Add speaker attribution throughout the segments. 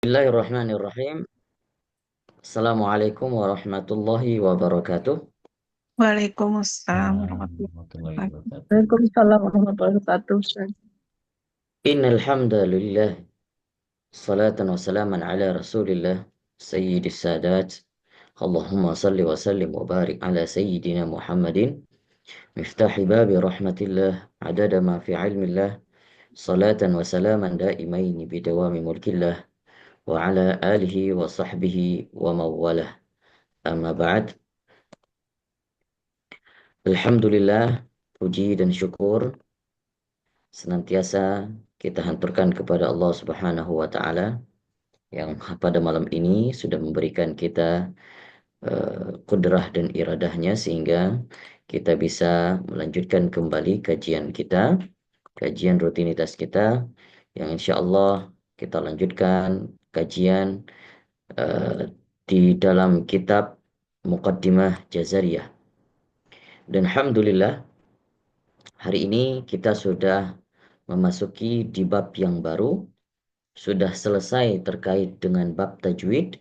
Speaker 1: Bismillahirrahmanirrahim. Assalamualaikum warahmatullahi wabarakatuh.
Speaker 2: Waalaikumsalam warahmatullahi
Speaker 1: Warahmatullahi
Speaker 2: wabarakatuh.
Speaker 1: wabarakatuh.
Speaker 2: Waalaikumsalam warahmatullahi wabarakatuh. Ustaz.
Speaker 1: Innal hamdalillah salatan wa salaman ala Rasulillah sayyidis sadat. Allahumma salli wa sallim wa barik ala sayyidina Muhammadin miftahi babi rahmatillah adada ma fi ilmillah salatan wa salaman daimaini bidawami mulkillah wa ala alihi wa sahbihi wa mawalah. Amma ba'd. Alhamdulillah, puji dan syukur senantiasa kita hanturkan kepada Allah Subhanahu wa taala yang pada malam ini sudah memberikan kita kudrah dan iradahnya sehingga kita bisa melanjutkan kembali kajian kita, kajian rutinitas kita yang insya Allah kita lanjutkan kajian eh, di dalam kitab Muqaddimah Jazariyah. Dan alhamdulillah hari ini kita sudah memasuki di bab yang baru, sudah selesai terkait dengan bab tajwid,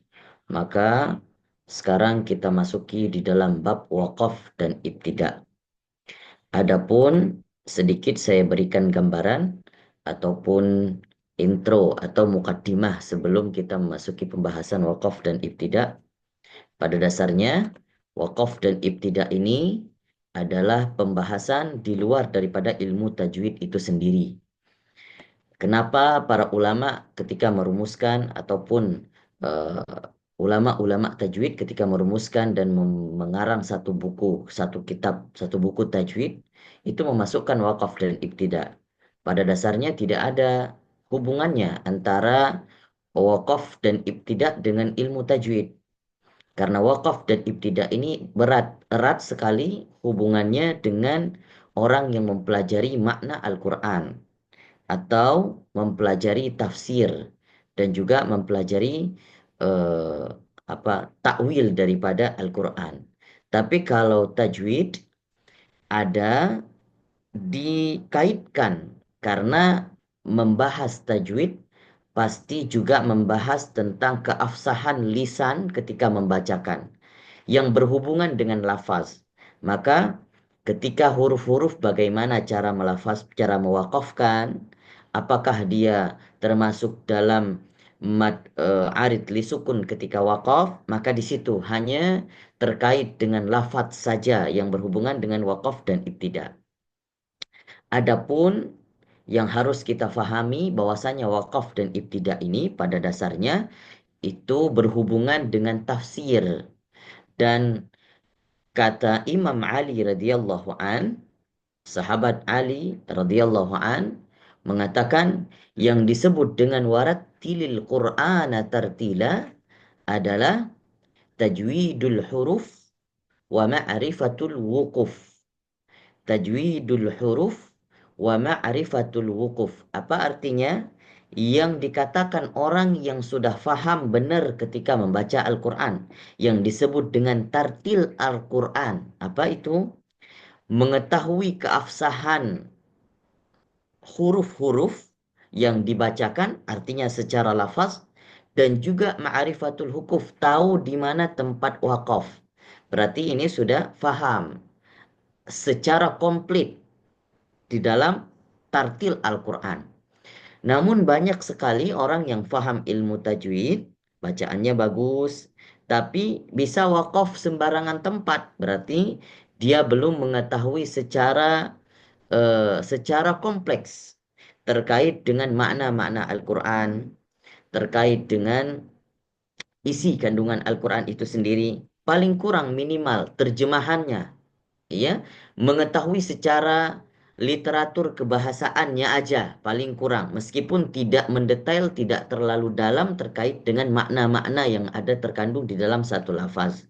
Speaker 1: maka sekarang kita masuki di dalam bab waqaf dan ibtida. Adapun sedikit saya berikan gambaran ataupun intro atau mukaddimah sebelum kita memasuki pembahasan waqaf dan ibtida. Pada dasarnya, waqaf dan ibtida ini adalah pembahasan di luar daripada ilmu tajwid itu sendiri. Kenapa para ulama ketika merumuskan ataupun uh, ulama-ulama tajwid ketika merumuskan dan mengarang satu buku, satu kitab, satu buku tajwid itu memasukkan wakaf dan ibtida. Pada dasarnya tidak ada hubungannya antara wakaf dan ibtida dengan ilmu tajwid. Karena wakaf dan ibtida ini erat sekali hubungannya dengan orang yang mempelajari makna Al-Quran atau mempelajari tafsir dan juga mempelajari eh, takwil daripada Al-Quran. Tapi kalau tajwid ada dikaitkan karena membahas tajwid pasti juga membahas tentang keafsahan lisan ketika membacakan yang berhubungan dengan lafaz. Maka ketika huruf-huruf bagaimana cara melafaz, cara mewakafkan, apakah dia termasuk dalam arid lisukun ketika wakaf, maka di situ hanya terkait dengan lafaz saja yang berhubungan dengan wakaf dan ibtida. Adapun yang harus kita fahami bahwasanya wakaf dan ibtida ini pada dasarnya itu berhubungan dengan tafsir dan kata Imam Ali radhiyallahu an, sahabat Ali radhiyallahu an mengatakan yang disebut dengan warattilil Qur'ana tartila adalah tajwidul huruf wa ma'rifatul wuquf. Tajwidul huruf wa ma'rifatul wuquf. Apa artinya? Yang dikatakan orang yang sudah faham benar ketika membaca Al-Quran. Yang disebut dengan tartil Al-Quran. Apa itu? Mengetahui keabsahan huruf-huruf yang dibacakan, artinya secara lafaz, dan juga ma'rifatul hukuf, tahu di mana tempat wakaf. Berarti ini sudah faham secara komplit di dalam tartil Al-Quran. Namun banyak sekali orang yang faham ilmu tajwid, bacaannya bagus, tapi bisa wakaf sembarangan tempat. Berarti dia belum mengetahui secara kompleks terkait dengan makna-makna Al-Quran, terkait dengan isi kandungan Al-Quran itu sendiri. Paling kurang minimal terjemahannya, ya, mengetahui secara literatur kebahasaannya aja paling kurang meskipun tidak mendetail, tidak terlalu dalam terkait dengan makna-makna yang ada terkandung di dalam satu lafaz.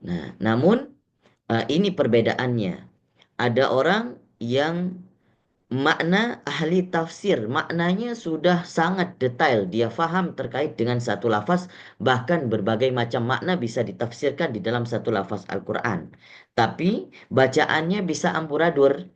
Speaker 1: Nah, namun ini perbedaannya. Ada orang yang makna ahli tafsir, maknanya sudah sangat detail, dia faham terkait dengan satu lafaz, bahkan berbagai macam makna bisa ditafsirkan di dalam satu lafaz Al-Quran. Tapi bacaannya bisa amburadul,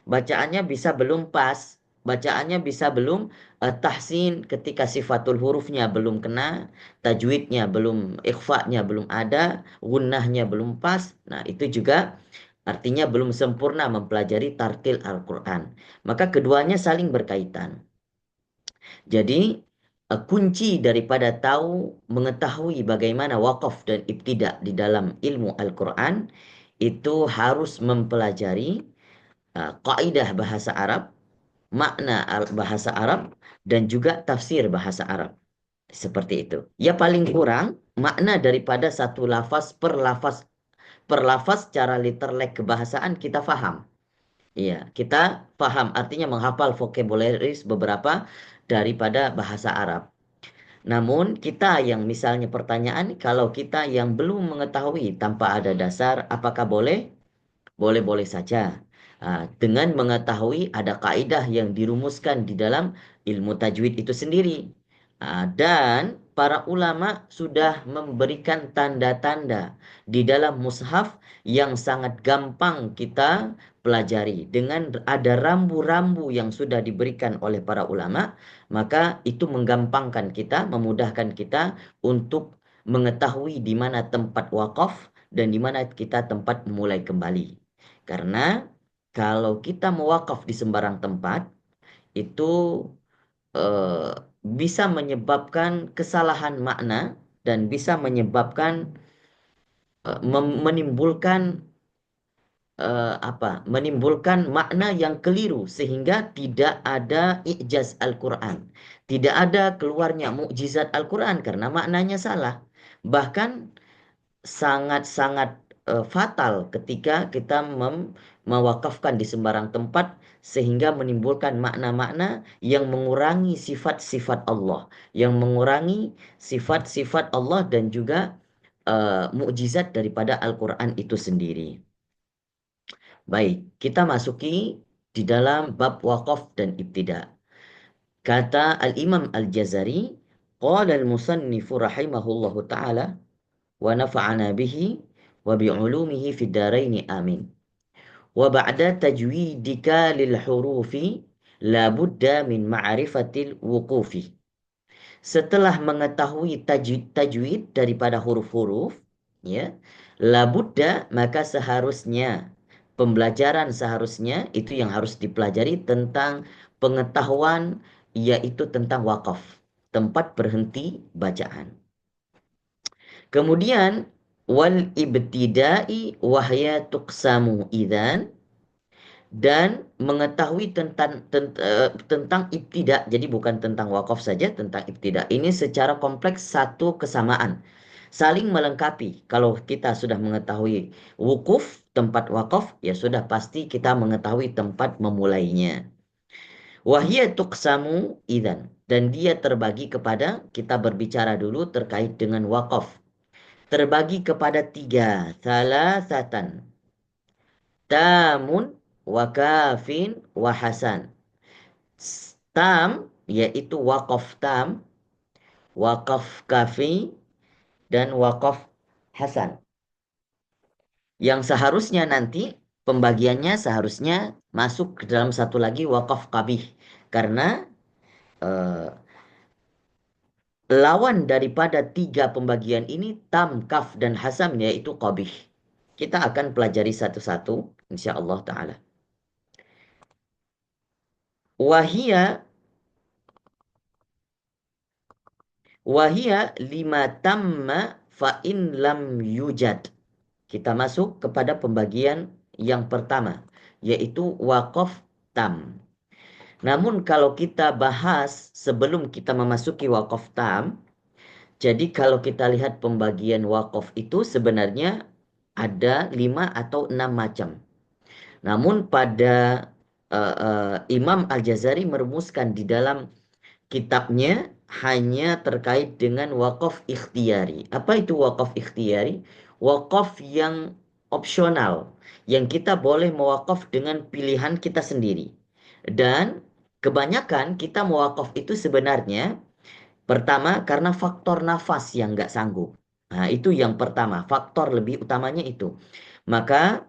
Speaker 1: bacaannya bisa belum pas. bacaannya bisa belum tahsin ketika sifatul hurufnya belum kena, tajwidnya belum, ikhfa'nya belum ada, gunnahnya belum pas. Nah, itu juga artinya belum sempurna mempelajari tartil Al-Quran. Maka keduanya saling berkaitan. Jadi kunci daripada tahu mengetahui bagaimana wakaf dan ibtida di dalam ilmu Al-Quran itu harus mempelajari kaidah bahasa Arab, makna bahasa Arab, dan juga tafsir bahasa Arab. Seperti itu. Ya paling kurang makna daripada satu per lafaz secara literlek kebahasaan kita faham. Iya, kita paham artinya menghafal vocabularies beberapa daripada bahasa Arab. Namun kita yang misalnya pertanyaan, kalau kita yang belum mengetahui tanpa ada dasar, apakah boleh? Boleh-boleh saja. Dengan mengetahui ada kaidah yang dirumuskan di dalam ilmu tajwid itu sendiri. Dan para ulama sudah memberikan tanda-tanda di dalam mushaf yang sangat gampang kita pelajari. Dengan ada rambu-rambu yang sudah diberikan oleh para ulama, maka itu menggampangkan kita, memudahkan kita untuk mengetahui di mana tempat wakaf dan di mana kita tempat memulai kembali. Karena kalau kita mewakaf di sembarang tempat, itu eh, bisa menyebabkan kesalahan makna dan bisa menyebabkan menimbulkan menimbulkan makna yang keliru sehingga tidak ada ijaz Al-Quran. Tidak ada keluarnya mukjizat Al-Quran karena maknanya salah. Bahkan sangat-sangat fatal ketika kita mewakafkan di sembarang tempat sehingga menimbulkan makna-makna yang mengurangi sifat-sifat Allah, yang mengurangi sifat-sifat Allah dan juga mukjizat daripada Al-Quran itu sendiri. Baik, kita masuki di dalam bab wakaf dan ibtida. Kata Al-Imam Al-Jazari, qala al-musannifu rahimahullahu ta'ala wa nafa'ana bihi wa bi'ulumihi fid daraini amin. Wa ba'da tajwidika lil hurufi la budda min ma'rifatil wuqufi. Setelah mengetahui tajwid daripada huruf-huruf, ya, la budda maka seharusnya pembelajaran seharusnya itu yang harus dipelajari tentang pengetahuan yaitu tentang wakaf, tempat berhenti bacaan. Kemudian wal ibtida'i wahya tuqsamu idzan, dan mengetahui tentang ibtida. Jadi bukan tentang wakaf saja, tentang ibtida. Ini secara kompleks satu kesamaan. Saling melengkapi. Kalau kita sudah mengetahui wukuf, tempat wakaf, ya sudah pasti kita mengetahui tempat memulainya. Wahya tuqsamu idzan, dan dia terbagi kepada, kita berbicara dulu terkait dengan wakaf. Terbagi kepada tiga. Salasatan. Tamun, wakafin, wahasan. Tam, yaitu wakaf tam, wakaf kafi, dan wakaf hasan. Yang seharusnya nanti pembagiannya seharusnya masuk ke dalam satu lagi wakaf kabih. Karena eh, lawan daripada tiga pembagian ini tam, kaf, dan hasam yaitu qabih. Kita akan pelajari satu-satu insyaallah taala. Wahia wahia lima tamma fa in lam yujad. Kita masuk kepada pembagian yang pertama yaitu wakaf tam. Namun kalau kita bahas sebelum kita memasuki wakaf tam, jadi kalau kita lihat pembagian wakaf itu sebenarnya ada 5 atau 6 macam. Namun pada Imam Al-Jazari merumuskan di dalam kitabnya hanya terkait dengan wakaf ikhtiyari. Apa itu wakaf ikhtiyari? Wakaf yang opsional, yang kita boleh mewakaf dengan pilihan kita sendiri. Dan kebanyakan kita mewakaf itu sebenarnya pertama karena faktor nafas yang nggak sanggup. Nah, itu yang pertama, faktor lebih utamanya itu. Maka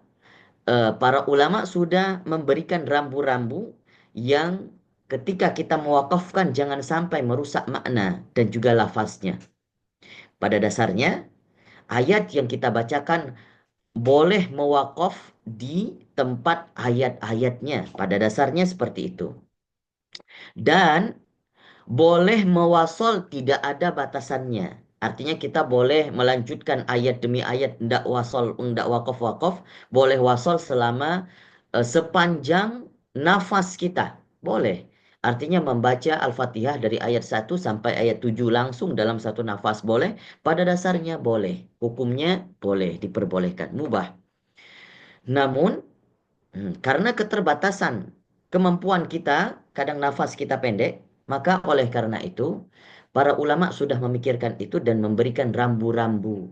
Speaker 1: para ulama sudah memberikan rambu-rambu yang ketika kita mewakafkan jangan sampai merusak makna dan juga lafaznya. Pada dasarnya, ayat yang kita bacakan boleh mewakaf di tempat ayat-ayatnya. Pada dasarnya seperti itu. Dan boleh mewasol tidak ada batasannya. Artinya kita boleh melanjutkan ayat demi ayat, ndak wasol, ndak wakaf-wakaf, boleh wasol selama sepanjang nafas kita. Boleh. Artinya membaca Al-Fatihah dari ayat 1 sampai ayat 7 langsung dalam satu nafas boleh. Pada dasarnya boleh. Hukumnya boleh, diperbolehkan, mubah. Namun karena keterbatasan kemampuan kita, kadang nafas kita pendek, maka oleh karena itu, para ulama sudah memikirkan itu dan memberikan rambu-rambu.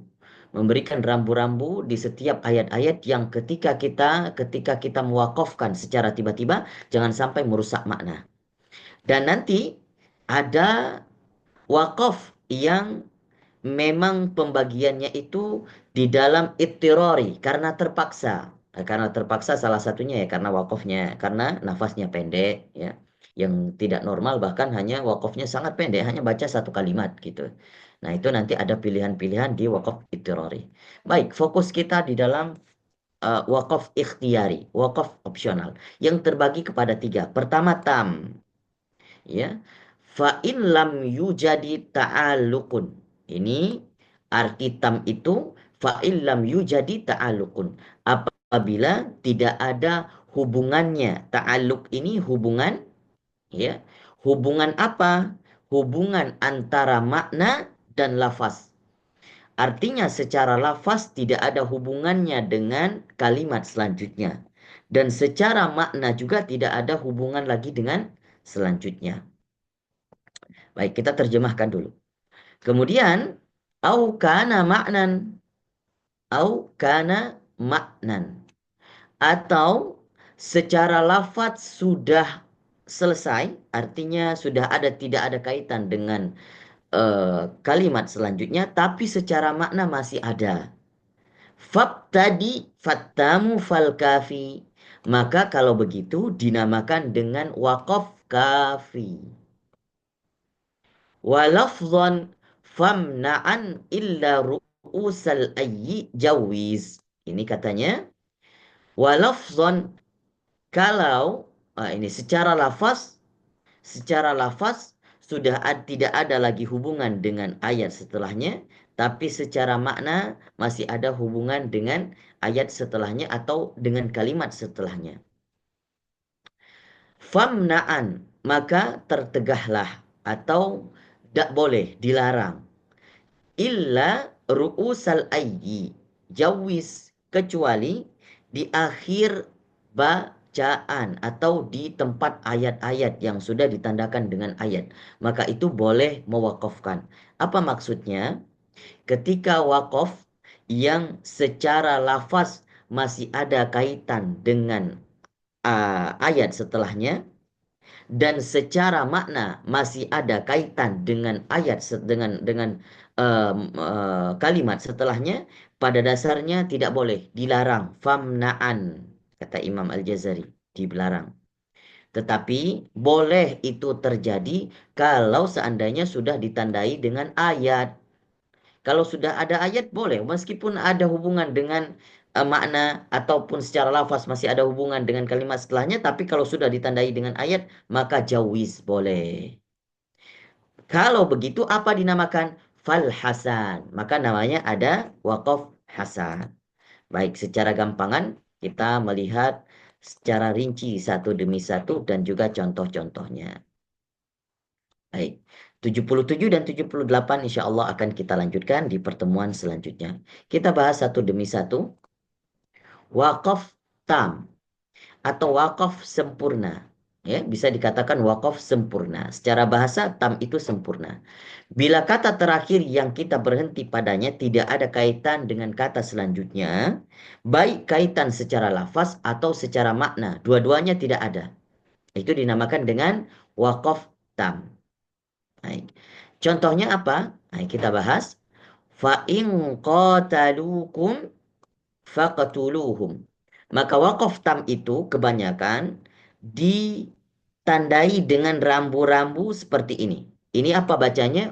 Speaker 1: Memberikan rambu-rambu di setiap ayat-ayat yang ketika kita mewakafkan secara tiba-tiba, jangan sampai merusak makna. Dan nanti ada wakaf yang memang pembagiannya itu di dalam ittirori karena terpaksa. Karena terpaksa salah satunya ya karena wakofnya, karena nafasnya pendek ya. Yang tidak normal bahkan hanya wakofnya sangat pendek, hanya baca satu kalimat gitu. Nah, itu nanti ada pilihan-pilihan di wakaf ittirori. Baik, fokus kita di dalam wakaf ikhtiyari, wakaf opsional yang terbagi kepada tiga. Pertama tam, ya. Fa in lam yujadi ta'alluqun. Ini arti tam itu fa in lam yujadi ta'alluqun. Apabila tidak ada hubungannya. Ta'alluq ini hubungan, ya. Hubungan apa? Hubungan antara makna dan lafaz. Artinya secara lafaz tidak ada hubungannya dengan kalimat selanjutnya. Dan secara makna juga tidak ada hubungan lagi dengan selanjutnya. Baik, kita terjemahkan dulu. Kemudian, au kana ma'nan, au kana maknan. Atau secara lafaz sudah selesai, artinya sudah ada tidak ada kaitan dengan kalimat selanjutnya, tapi secara makna masih ada. Fabtadi fattamu fal kafi. Maka kalau begitu dinamakan dengan waqaf kafi. Walafzan famna'an illa ru'usal ayyi jawiz. Ini katanya walafzan kalau ini secara lafaz sudah tidak ada lagi hubungan dengan ayat setelahnya, tapi secara makna masih ada hubungan dengan ayat setelahnya atau dengan kalimat setelahnya. Famna'an, maka tertegahlah atau tidak boleh, dilarang. Illa ru'usal ayyi jawis, kecuali di akhir bacaan atau di tempat ayat-ayat yang sudah ditandakan dengan ayat, maka itu boleh mewakafkan. Apa maksudnya? Ketika wakaf yang secara lafaz masih ada kaitan dengan ayat setelahnya, dan secara makna masih ada kaitan dengan ayat dengan kalimat setelahnya, pada dasarnya tidak boleh, dilarang, famna'an, kata Imam Al-Jazari, dilarang. Tetapi boleh itu terjadi kalau seandainya sudah ditandai dengan ayat. Kalau sudah ada ayat boleh, meskipun ada hubungan dengan makna ataupun secara lafaz masih ada hubungan dengan kalimat setelahnya, tapi kalau sudah ditandai dengan ayat, maka jawiz boleh. Kalau begitu apa dinamakan? Fal hasan. Maka namanya ada waqaf hasan. Baik, secara gampangan kita melihat secara rinci satu demi satu dan juga contoh-contohnya. Baik, 77 dan 78 insya Allah akan kita lanjutkan di pertemuan selanjutnya. Kita bahas satu demi satu. Wakaf tam atau wakaf sempurna. Ya, bisa dikatakan wakaf sempurna. Secara bahasa tam itu sempurna. Bila kata terakhir yang kita berhenti padanya tidak ada kaitan dengan kata selanjutnya, baik kaitan secara lafaz atau secara makna, dua-duanya tidak ada. Itu dinamakan dengan wakaf tam. Baik. Contohnya apa? Nah, kita bahas. Fa in qataluukum faqtuluhum. Maka wakaf tam itu kebanyakan tandai dengan rambu-rambu seperti ini. Ini apa bacanya?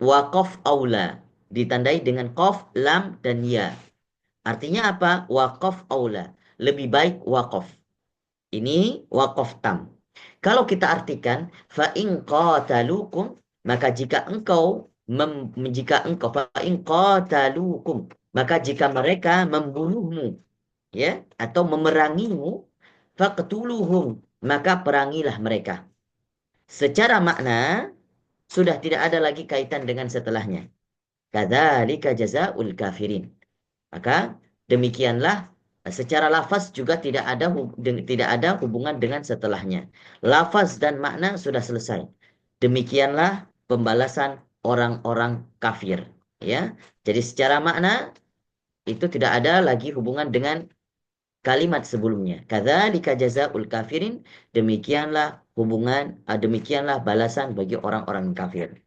Speaker 1: Waqaf aula. Ditandai dengan qaf, lam, dan ya. Artinya apa? Waqaf aula. Lebih baik waqaf. Ini waqaf tam. Kalau kita artikan, fa in qatalukum, maka fa in qatalukum, maka jika mereka membunuhmu, ya, atau memerangimu, faqtuluhum, maka perangilah mereka. Secara makna sudah tidak ada lagi kaitan dengan setelahnya. Kadzalika jazaul kafirin. Maka demikianlah secara lafaz juga tidak ada hubungan dengan setelahnya. Lafaz dan makna sudah selesai. Demikianlah pembalasan orang-orang kafir, ya. Jadi secara makna itu tidak ada lagi hubungan dengan kalimat sebelumnya. Kadzalika jazaul kafirin, demikianlah balasan bagi orang-orang kafir.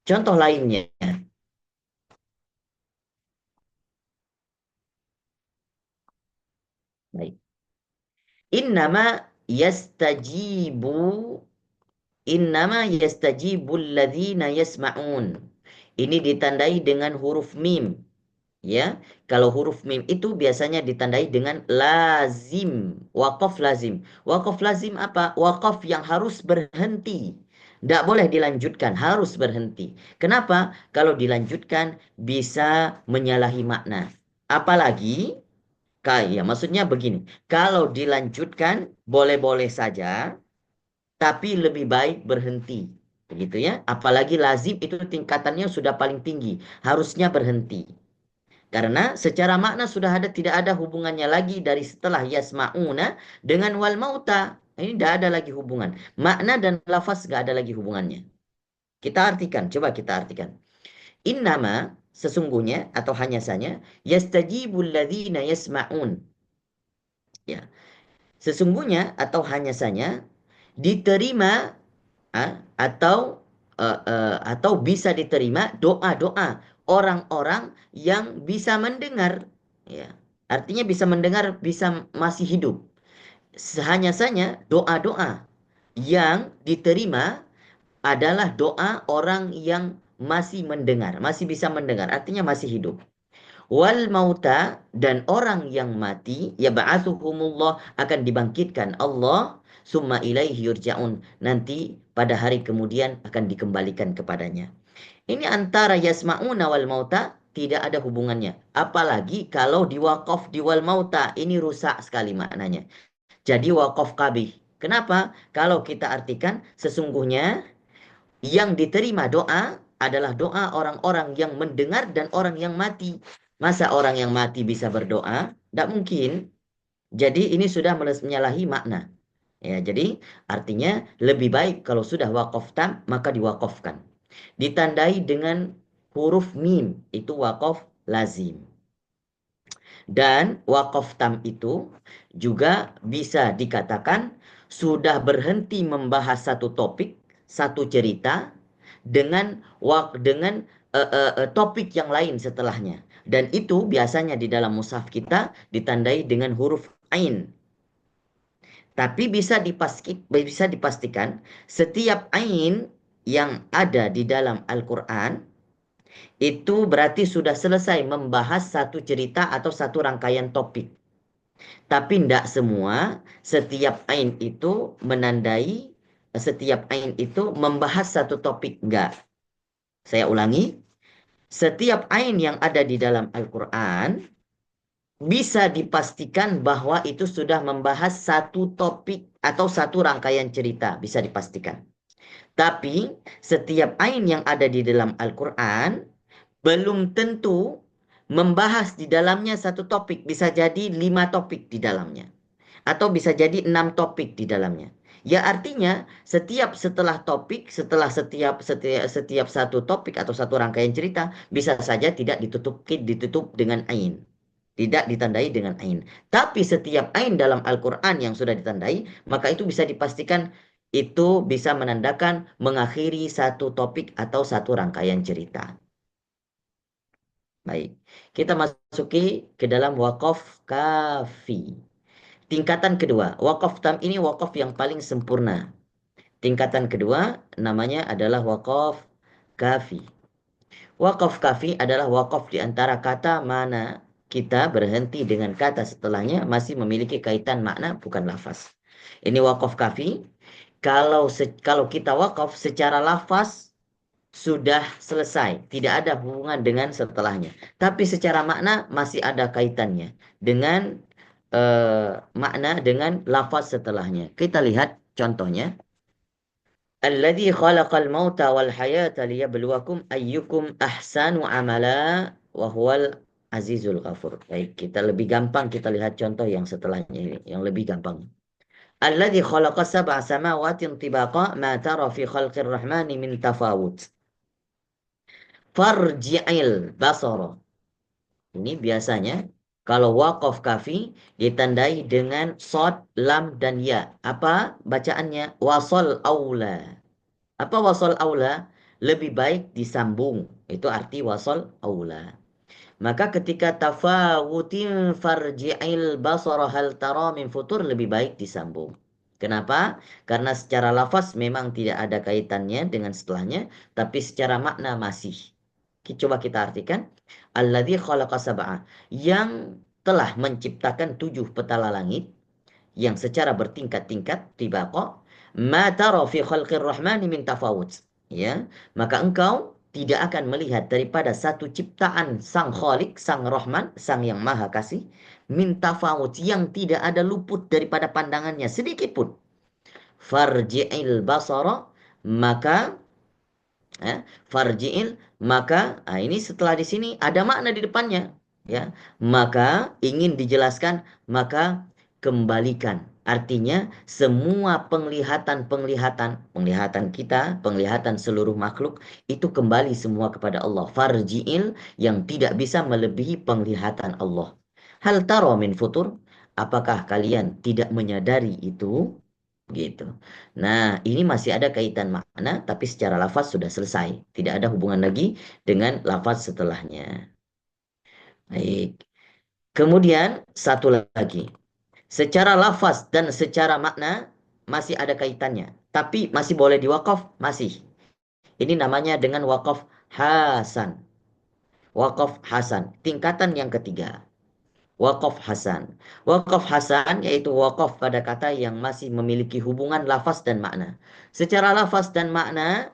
Speaker 1: Contoh lainnya, baik. Innama yastajibu Innama yastajibul ladzina yasma'un. Ini ditandai dengan huruf mim. Ya, kalau huruf mim itu biasanya ditandai dengan lazim, waqaf lazim. Waqaf lazim apa? Waqaf yang harus berhenti. Tidak boleh dilanjutkan, harus berhenti. Kenapa? Kalau dilanjutkan bisa menyalahi makna. Apalagi, kayak maksudnya begini. Kalau dilanjutkan boleh-boleh saja, tapi lebih baik berhenti. Begitu ya. Apalagi lazim itu tingkatannya sudah paling tinggi, harusnya berhenti. Karena secara makna sudah tidak ada hubungannya lagi dari setelah yasma'una dengan wal mauta. Ini tidak ada lagi hubungan. Makna dan lafaz tidak ada lagi hubungannya. Kita artikan, coba kita artikan. Innama, sesungguhnya atau hanya saja, yastajibul ladzina yasma'un. Ya, sesungguhnya atau hanya saja diterima atau bisa diterima doa-doa orang-orang yang bisa mendengar, ya. Artinya bisa mendengar, bisa masih hidup. Hanya saja doa-doa yang diterima adalah doa orang yang masih mendengar, masih bisa mendengar, artinya masih hidup. Wal mauta, dan orang yang mati, ya ba'athuhumullah, akan dibangkitkan Allah, summa ilaihi yurja'un, nanti pada hari kemudian akan dikembalikan kepadanya. Ini antara yasma'una wal mauta tidak ada hubungannya. Apalagi kalau diwakaf di wal mauta, ini rusak sekali maknanya. Jadi wakaf kabih. Kenapa? Kalau kita artikan sesungguhnya yang diterima doa adalah doa orang-orang yang mendengar dan orang yang mati. Masa orang yang mati bisa berdoa? Tidak mungkin. Jadi ini sudah menyalahi makna. Ya, jadi artinya lebih baik kalau sudah wakaf tam maka diwakafkan. Ditandai dengan huruf mim, itu wakaf lazim. Dan wakaf tam itu juga bisa dikatakan sudah berhenti membahas satu topik, satu cerita dengan topik yang lain setelahnya. Dan itu biasanya di dalam mushaf kita ditandai dengan huruf ain. Tapi bisa dipastikan setiap ain yang ada di dalam Al-Quran itu berarti sudah selesai membahas satu cerita atau satu rangkaian topik. Tapi tidak semua, setiap ain itu membahas satu topik. Enggak. Saya ulangi, setiap ain yang ada di dalam Al-Quran bisa dipastikan bahwa itu sudah membahas satu topik atau satu rangkaian cerita. Bisa dipastikan. Tapi setiap ain yang ada di dalam Al-Quran belum tentu membahas di dalamnya satu topik. Bisa jadi 5 topik di dalamnya. Atau bisa jadi 6 topik di dalamnya. Ya artinya setelah setiap satu topik atau satu rangkaian cerita bisa saja tidak ditutup dengan ain. Tidak ditandai dengan ain. Tapi setiap ain dalam Al-Quran yang sudah ditandai, maka itu bisa dipastikan itu bisa menandakan mengakhiri satu topik atau satu rangkaian cerita. Baik, kita masuki ke dalam wakaf kafi. Tingkatan kedua, wakaf tam ini wakaf yang paling sempurna. Tingkatan kedua namanya adalah wakaf kafi. Wakaf kafi adalah wakaf di antara kata mana kita berhenti dengan kata setelahnya masih memiliki kaitan makna bukan lafaz. Ini wakaf kafi. Kalau kita wakaf secara lafaz sudah selesai, tidak ada hubungan dengan setelahnya. Tapi secara makna masih ada kaitannya dengan makna dengan lafaz setelahnya. Kita lihat contohnya. Alladzi khalaqal mauta wal hayata liyabluwakum ayyukum ahsanu amala wa huwal azizul ghafur. Baik, kita lebih gampang kita lihat contoh yang setelahnya ini, yang lebih gampang. Alladzi khalaqa sab'a samawatin tibaqa ma tara fi khalqir rahmani min tafawut. Farji'il basara. Ini biasanya kalau waqaf kafi ditandai dengan sod, lam, dan ya. Apa bacaannya? Wasol aula. Apa wasol aula? Lebih baik disambung. Itu arti wasol aula. Maka ketika tafawutin farji'il basara hal tara min futur lebih baik disambung. Kenapa? Karena secara lafaz memang tidak ada kaitannya dengan setelahnya, tapi secara makna masih. Coba kita artikan. Alladzi khalaqa sab'a. Yang telah menciptakan 7 petala langit yang secara bertingkat-tingkat tibaqa ma tara fi khalqir rahmani min tafawut, ya, maka engkau tidak akan melihat daripada satu ciptaan sang Khalik, sang Rahman, sang yang Maha Kasih, min tafawut, yang tidak ada luput daripada pandangannya sedikit pun. Farji'il basara, maka farji'il, maka ini setelah di sini ada makna di depannya, ya. Maka ingin dijelaskan, maka kembalikan. Artinya semua penglihatan kita, penglihatan seluruh makhluk itu kembali semua kepada Allah. Farji'il, yang tidak bisa melebihi penglihatan Allah. Hal taro min futur, apakah kalian tidak menyadari itu? Gitu. Nah, ini masih ada kaitan makna, tapi secara lafaz sudah selesai. Tidak ada hubungan lagi dengan lafaz setelahnya. Baik. Kemudian satu lagi. Secara lafaz dan secara makna masih ada kaitannya. Tapi masih boleh diwakaf? Masih. Ini namanya dengan wakaf hasan. Wakaf hasan. Tingkatan yang ketiga. Wakaf hasan. Wakaf hasan yaitu wakaf pada kata yang masih memiliki hubungan lafaz dan makna. Secara lafaz dan makna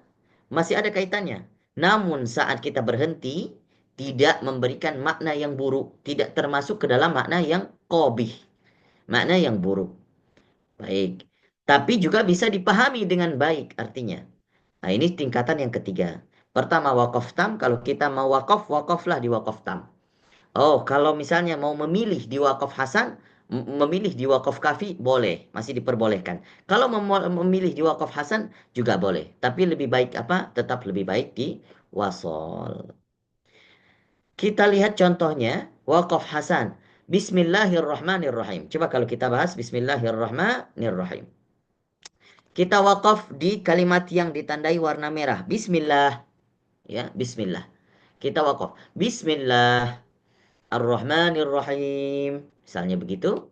Speaker 1: masih ada kaitannya. Namun saat kita berhenti, tidak memberikan makna yang buruk. Tidak termasuk ke dalam makna yang qabih. Makna yang buruk. Baik. Tapi juga bisa dipahami dengan baik artinya. Nah, ini tingkatan yang ketiga. Pertama wakaf tam, kalau kita mau wakaf, wakaflah di wakaf tam. Oh, kalau misalnya mau memilih di wakaf hasan, memilih di wakaf kafi, boleh, masih diperbolehkan. Kalau memilih di wakaf hasan juga boleh. Tapi lebih baik apa? Tetap lebih baik di wasol. Kita lihat contohnya, wakaf hasan. Bismillahirrahmanirrahim. Coba kalau kita bahas Bismillahirrahmanirrahim. Kita wakaf di kalimat yang ditandai warna merah. Bismillah. Ya, Bismillah. Kita wakaf. Bismillah. Ar-Rahmanir-Rahim. Misalnya begitu.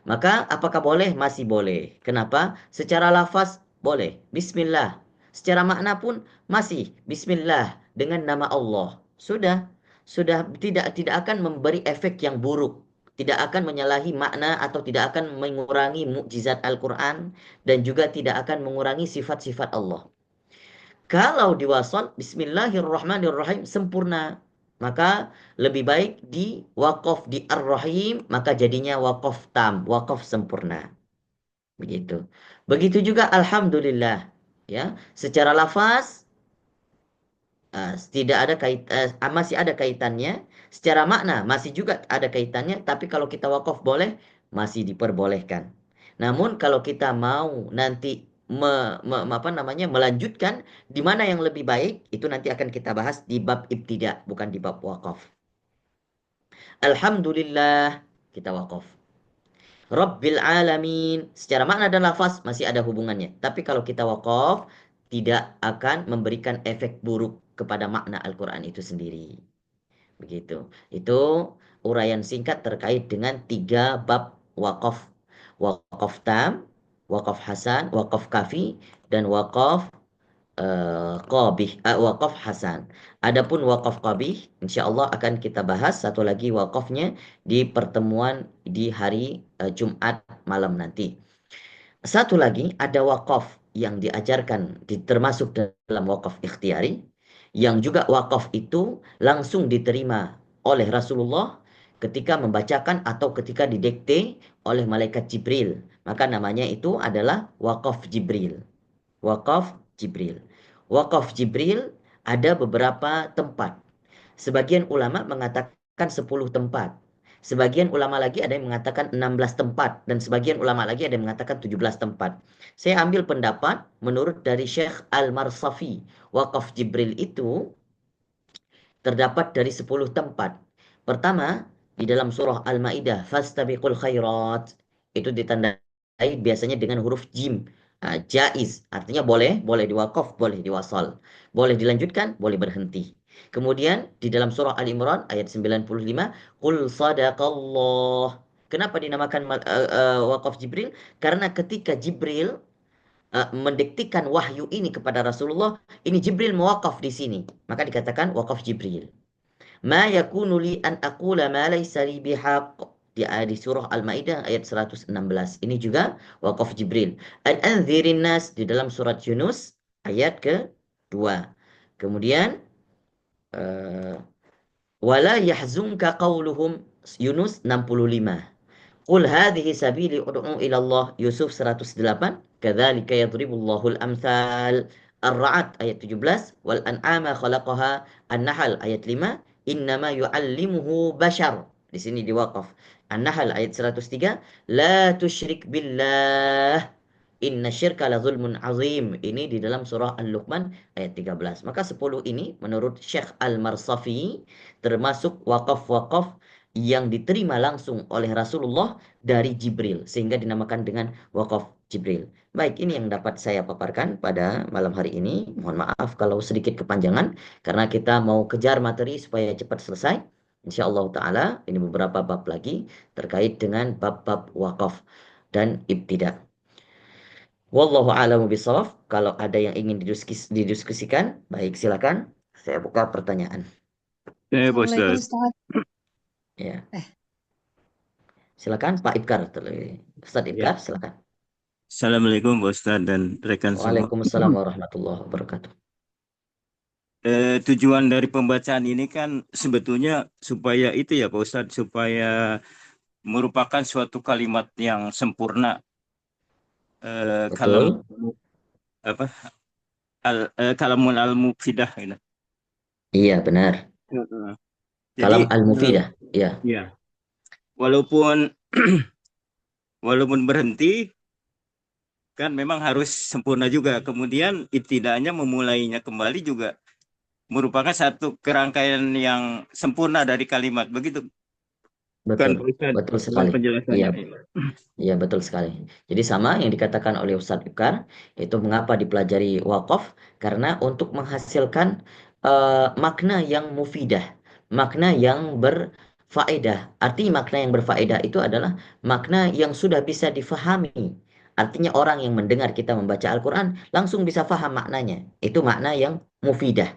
Speaker 1: Maka apakah boleh? Masih boleh. Kenapa? Secara lafaz boleh. Bismillah. Secara makna pun masih Bismillah dengan nama Allah. Sudah tidak akan memberi efek yang buruk. Tidak akan menyalahi makna atau tidak akan mengurangi mukjizat Al-Quran dan juga tidak akan mengurangi sifat-sifat Allah. Kalau diwasal Bismillahirrahmanirrahim sempurna, maka lebih baik di wakaf di Ar-Rahim, maka jadinya wakaf tam, wakaf sempurna. Begitu. Begitu juga Alhamdulillah. Ya, secara lafaz tidak ada masih ada kaitannya. Secara makna masih juga ada kaitannya. Tapi kalau kita wakaf boleh, masih diperbolehkan. Namun kalau kita mau nanti apa namanya melanjutkan di mana yang lebih baik, itu nanti akan kita bahas di bab ibtida, bukan di bab wakaf. Alhamdulillah, kita wakaf. Rabbil alamin, secara makna dan lafaz masih ada hubungannya. Tapi kalau kita wakaf, tidak akan memberikan efek buruk kepada makna Al-Quran itu sendiri. Begitu. Itu uraian singkat terkait dengan 3 bab wakaf. Wakaf tam, wakaf hasan, wakaf kafi, dan wakaf qabih, wakaf hasan. Adapun wakaf qabih, insya Allah akan kita bahas satu lagi wakafnya di pertemuan di hari Jumat malam nanti. Satu lagi ada wakaf yang diajarkan termasuk dalam wakaf ikhtiari yang juga wakaf itu langsung diterima oleh Rasulullah ketika membacakan atau ketika didikte oleh malaikat Jibril. Maka namanya itu adalah wakaf Jibril. Wakaf Jibril. Wakaf Jibril ada beberapa tempat. Sebagian ulama mengatakan 10 tempat. Sebagian ulama lagi ada yang mengatakan 16 tempat. Dan sebagian ulama lagi ada yang mengatakan 17 tempat. Saya ambil pendapat menurut dari Syekh Al-Marsafi. Wakaf Jibril itu terdapat dari 10 tempat. Pertama, di dalam surah Al-Maidah, fastabiqul khairat. Itu ditandai biasanya dengan huruf jim. Jaiz, artinya boleh, boleh diwakaf, boleh diwasal. Boleh dilanjutkan, boleh berhenti. Kemudian di dalam surah Al-Imran ayat 95, qul sadaqallah. Kenapa dinamakan wakaf Jibril? Karena ketika Jibril mendiktikan wahyu ini kepada Rasulullah, ini Jibril mewakaf di sini. Maka dikatakan wakaf Jibril. Ma yakunu li an aqula ma laysa li bihaq. Di surah Al-Maidah ayat 116. Ini juga wakaf Jibril. An anzirin nas di dalam surat Yunus ayat ke-2. Kemudian uh, wala yahzunka qawluhum Yunus 65. Qul hadhihi sabili ud'u ila Allah Yusuf 108 kadzalika yadribullahu al-amthal Ar-Ra'd ayat 17 wal an'ama khalaqaha An-Nahl ayat 5 innama yu'allimuhu bashar di sini diwakaf An-Nahl ayat 103 la tusyrik billah inna syirka la zulmun azim ini di dalam surah Al-Luqman ayat 13 maka 10 ini menurut Syekh Al-Marsafi termasuk wakaf-wakaf yang diterima langsung oleh Rasulullah dari Jibril sehingga dinamakan dengan wakaf Jibril. Baik, ini yang dapat saya paparkan pada malam hari ini. Mohon maaf kalau sedikit kepanjangan karena kita mau kejar materi supaya cepat selesai. Insya Allah Ta'ala ini beberapa bab lagi terkait dengan bab-bab wakaf dan ibtidah. Wallahu a'lamu bishawab. Kalau ada yang ingin didiskusikan, baik silakan. Saya buka pertanyaan.
Speaker 3: Pak
Speaker 2: Assalamualaikum
Speaker 3: Ustaz.
Speaker 2: Ustaz.
Speaker 1: Ya. Silakan Pak Ibkar. Ustaz
Speaker 3: Ya.
Speaker 1: Ibkar, silakan.
Speaker 3: Assalamualaikum Pak Ustaz dan rekan semua.
Speaker 1: Waalaikumsalam warahmatullahi wabarakatuh.
Speaker 3: Tujuan dari pembacaan ini kan sebetulnya supaya itu ya Pak Ustaz, supaya merupakan suatu kalimat yang sempurna. Kalam
Speaker 1: Betul.
Speaker 3: apa kalamun al-mufidah gitu.
Speaker 1: Iya, benar.
Speaker 3: Jadi
Speaker 1: Kalam al-mufidah. Iya.
Speaker 3: ya, walaupun berhenti kan memang harus sempurna juga. Kemudian ibtidanya memulainya kembali juga merupakan satu kerangkaian yang sempurna dari kalimat. Begitu kan
Speaker 1: Betul.
Speaker 3: Pak Ustaz
Speaker 1: Betul sekali.
Speaker 3: penjelasannya.
Speaker 1: Iya. Iya, betul sekali. Jadi sama yang dikatakan oleh Ustadz Ibkar, itu mengapa dipelajari wakaf? Karena untuk menghasilkan makna yang mufidah, makna yang berfaedah. Artinya makna yang berfaedah itu adalah makna yang sudah bisa difahami. Artinya orang yang mendengar kita membaca Al-Quran langsung bisa faham maknanya. Itu makna yang mufidah.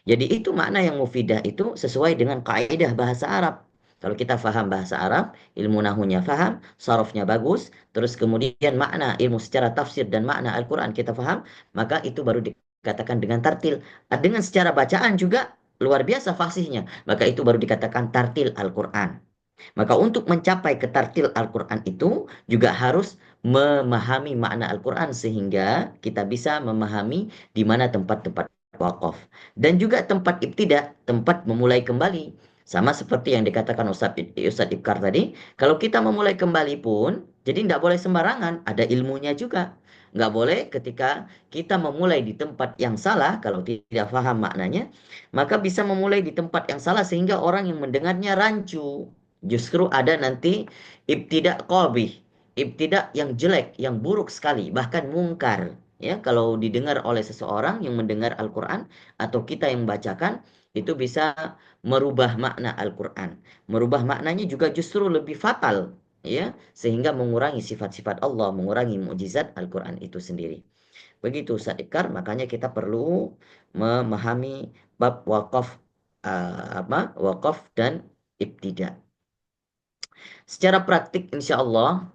Speaker 1: Jadi itu makna yang mufidah itu sesuai dengan kaidah bahasa Arab. Kalau kita faham bahasa Arab, ilmu nahunya faham, sarafnya bagus, terus kemudian makna ilmu secara tafsir dan makna Al-Quran kita faham, maka itu baru dikatakan dengan tartil. Dengan secara bacaan juga luar biasa fasihnya, maka itu baru dikatakan tartil Al-Quran. Maka untuk mencapai ketartil Al-Quran itu juga harus memahami makna Al-Quran sehingga kita bisa memahami di mana tempat-tempat wakaf. Dan juga tempat ibtidah, tempat memulai kembali. Sama seperti yang dikatakan Ustadz Ibkar tadi, kalau kita memulai kembali pun, jadi tidak boleh sembarangan, ada ilmunya juga. Nggak boleh ketika kita memulai di tempat yang salah, kalau tidak paham maknanya, maka bisa memulai di tempat yang salah sehingga orang yang mendengarnya rancu. Justru ada nanti ibtidak qabih, ibtidak yang jelek, yang buruk sekali, bahkan mungkar. Ya, kalau didengar oleh seseorang yang mendengar Al-Quran atau kita yang membacakan, itu bisa merubah makna Al-Quran. Merubah maknanya juga justru lebih fatal. ya, sehingga mengurangi sifat-sifat Allah, mengurangi mukjizat Al-Quran itu sendiri. Begitu Ustaz Ikrar, makanya kita perlu memahami bab wakaf, wakaf dan ibtida. Secara praktik insya Allah,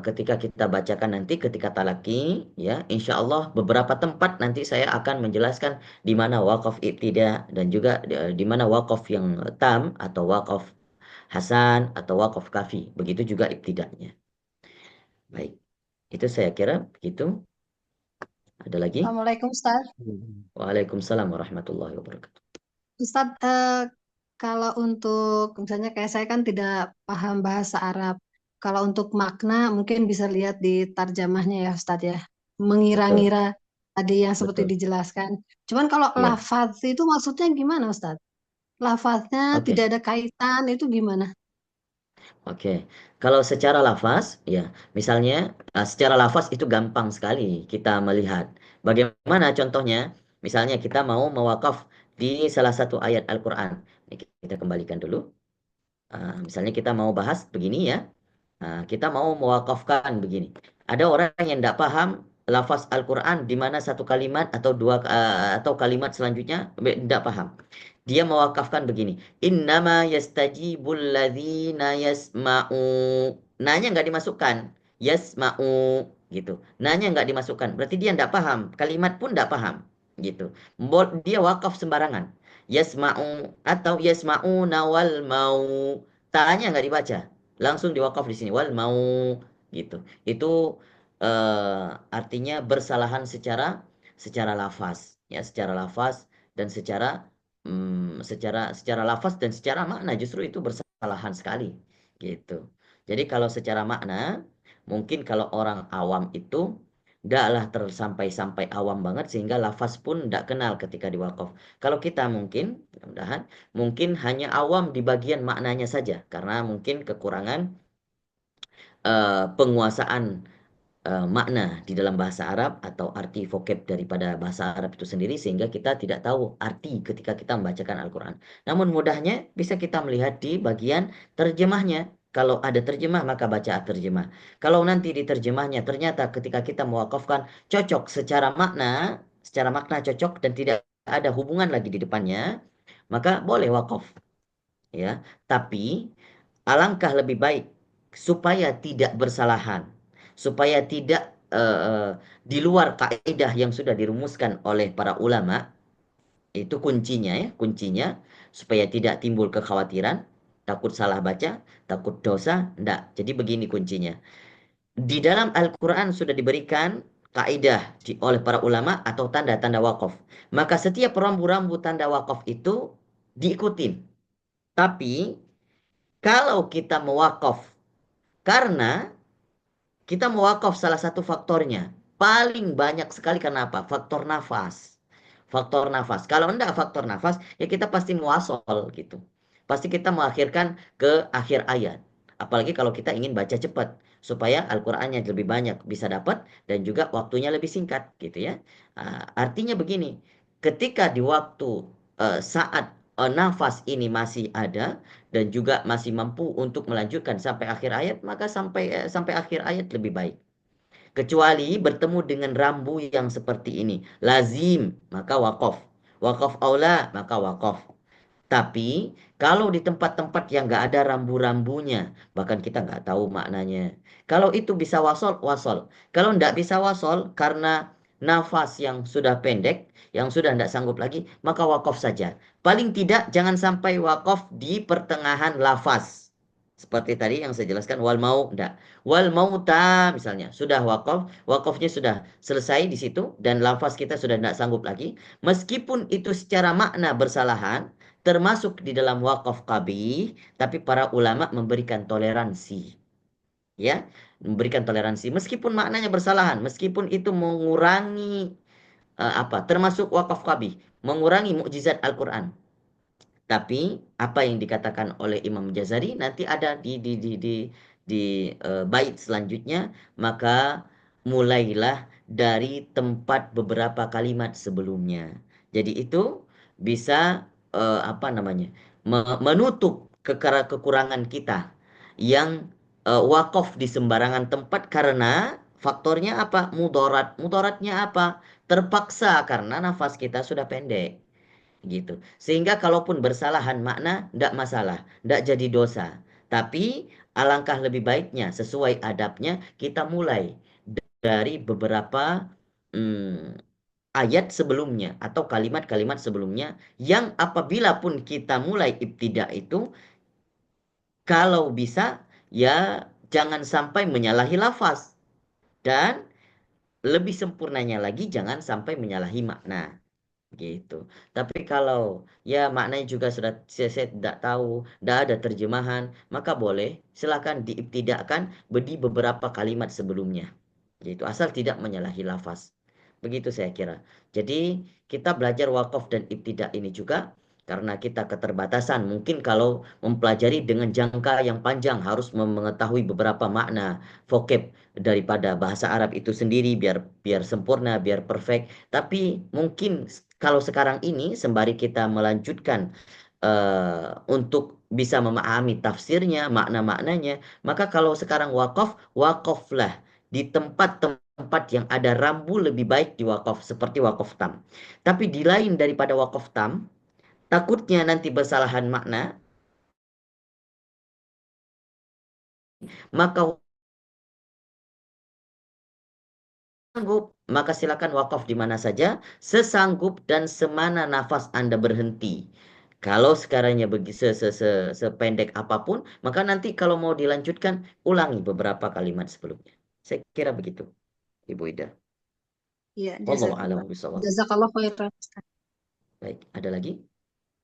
Speaker 1: ketika kita bacakan nanti ketika talaki, ya insya Allah beberapa tempat nanti saya akan menjelaskan di mana wakaf ibtida dan juga di mana wakaf yang tam atau wakaf hasan atau wakaf kafi. Begitu juga ibtidanya. Baik, itu saya kira begitu. Ada lagi?
Speaker 4: Assalamualaikum Ustaz.
Speaker 1: Waalaikumsalam warahmatullahi wabarakatuh.
Speaker 4: Ustaz, kalau untuk misalnya kayak saya kan tidak paham bahasa Arab. Kalau untuk makna mungkin bisa lihat di tarjamahnya ya Ustaz ya.
Speaker 1: Betul,
Speaker 4: Mengira-ngira tadi yang seperti
Speaker 1: betul.
Speaker 4: dijelaskan. Cuman kalau
Speaker 1: Ya,
Speaker 4: lafaz itu maksudnya gimana Ustaz? Lafaznya
Speaker 1: oke.
Speaker 4: tidak ada kaitan itu gimana?
Speaker 1: Oke, kalau secara lafaz, ya, misalnya secara lafaz itu gampang sekali kita melihat. Bagaimana contohnya? Misalnya kita mau mewakaf di salah satu ayat Al-Quran. Ini kita kembalikan dulu. Misalnya kita mau bahas begini ya. Kita mau mewakafkan begini. Ada orang yang tidak paham lafaz Al-Quran di mana satu kalimat atau atau kalimat selanjutnya tidak paham. Dia mewakafkan begini. Innama yastajibul ladzina yasma'u. Nanya nggak dimasukkan. Yasma'u gitu. Nanya nggak dimasukkan. Berarti dia tidak paham. Kalimat pun tidak paham. Gitu. Dia wakaf sembarangan. Yasma'u atau yasma'u nawal mau. Tanya nggak dibaca. Langsung diwakaf di sini. Wal mau gitu. Itu artinya bersalahan secara lafaz. Ya, secara lafaz dan secara lafaz dan secara makna justru itu bersalahan sekali gitu. Jadi kalau secara makna mungkin kalau orang awam itu tidaklah tersampai-sampai awam banget sehingga lafaz pun tidak kenal ketika diwakaf. Kalau kita mungkin mudah-mudahan mungkin hanya awam di bagian maknanya saja karena mungkin kekurangan penguasaan makna di dalam bahasa Arab atau arti vocab daripada bahasa Arab itu sendiri sehingga kita tidak tahu arti ketika kita membacakan Al-Quran. Namun mudahnya bisa kita melihat di bagian terjemahnya. Kalau ada terjemah maka baca terjemah. Kalau nanti di terjemahnya ternyata ketika kita mewakafkan cocok secara makna cocok dan tidak ada hubungan lagi di depannya, maka boleh wakaf. Ya, tapi alangkah lebih baik supaya tidak bersalahan, supaya tidak di luar kaidah yang sudah dirumuskan oleh para ulama, itu kuncinya ya, kuncinya supaya tidak timbul kekhawatiran, takut salah baca, takut dosa, enggak. Jadi begini kuncinya. Di dalam Al-Qur'an sudah diberikan kaidah oleh para ulama atau tanda-tanda wakaf. Maka setiap rambu-rambu tanda wakaf itu diikutin. Tapi kalau kita mewakaf karena kita mewakaf salah satu faktornya. Paling banyak sekali karena apa? Faktor nafas. Faktor nafas. Kalau enggak faktor nafas, ya kita pasti muasol gitu. Pasti kita mengakhirkan ke akhir ayat. Apalagi kalau kita ingin baca cepat. Supaya Al-Qur'annya lebih banyak bisa dapat dan juga waktunya lebih singkat gitu ya. Artinya begini. Ketika di waktu saat nafas ini masih ada dan juga masih mampu untuk melanjutkan sampai akhir ayat, maka sampai akhir ayat lebih baik. Kecuali bertemu dengan rambu yang seperti ini, lazim, maka wakaf. Wakaf aula, maka wakaf. Tapi kalau di tempat-tempat yang nggak ada rambu-rambunya, bahkan kita nggak tahu maknanya. Kalau itu bisa wasol, wasol. Kalau nggak bisa wasol karena nafas yang sudah pendek, yang sudah nggak sanggup lagi, maka wakaf saja. Paling tidak jangan sampai wakaf di pertengahan lafaz. Seperti tadi yang saya jelaskan wal mau enggak. Wal mauta misalnya sudah wakaf, wakafnya sudah selesai di situ dan lafaz kita sudah tidak sanggup lagi. Meskipun itu secara makna bersalahan, termasuk di dalam wakaf qabih, tapi para ulama memberikan toleransi. Ya, memberikan toleransi meskipun maknanya bersalahan, meskipun itu mengurangi termasuk wakaf qabih, mengurangi mukjizat Al-Qur'an. Tapi apa yang dikatakan oleh Imam Jazari nanti ada di bait selanjutnya, maka mulailah dari tempat beberapa kalimat sebelumnya. Jadi itu bisa menutup kekurangan kita yang wakaf di sembarangan tempat karena faktornya apa? Mudarat. Mudaratnya apa? Terpaksa karena nafas kita sudah pendek. Gitu. Sehingga kalaupun bersalahan makna, tidak masalah, tidak jadi dosa. Tapi alangkah lebih baiknya sesuai adabnya kita mulai dari beberapa ayat sebelumnya atau kalimat-kalimat sebelumnya yang apabila pun kita mulai ibtidak itu, kalau bisa ya jangan sampai menyalahi lafaz dan lebih sempurnanya lagi jangan sampai menyalahi makna. Gitu. Tapi kalau ya maknanya juga sudah saya tidak tahu, tidak ada terjemahan, maka boleh silakan diibtidakkan di beberapa kalimat sebelumnya. Gitu. Asal tidak menyalahi lafaz. Begitu saya kira. Jadi kita belajar wakaf dan ibtidak ini juga karena kita keterbatasan. Mungkin kalau mempelajari dengan jangka yang panjang harus mengetahui beberapa makna vocab daripada bahasa Arab itu sendiri biar biar sempurna, biar perfect. Tapi mungkin kalau sekarang ini sembari kita melanjutkan untuk bisa memahami tafsirnya, makna-maknanya, maka kalau sekarang wakaf, wakaflah di tempat-tempat yang ada rambu lebih baik di wakaf seperti wakaf tam. Tapi di lain daripada wakaf tam, takutnya nanti bersalahan makna, maka sanggup, maka silakan wakaf di mana saja, sesanggup dan semana nafas Anda berhenti. Kalau sekarangnya sependek apapun, maka nanti kalau mau dilanjutkan, ulangi beberapa kalimat sebelumnya. Saya kira begitu, Ibu Ida.
Speaker 4: Iya,
Speaker 1: Wallahu a'lam
Speaker 4: jazakallah.
Speaker 1: bishawab.
Speaker 4: Jazakallah khairan.
Speaker 1: Baik, ada lagi?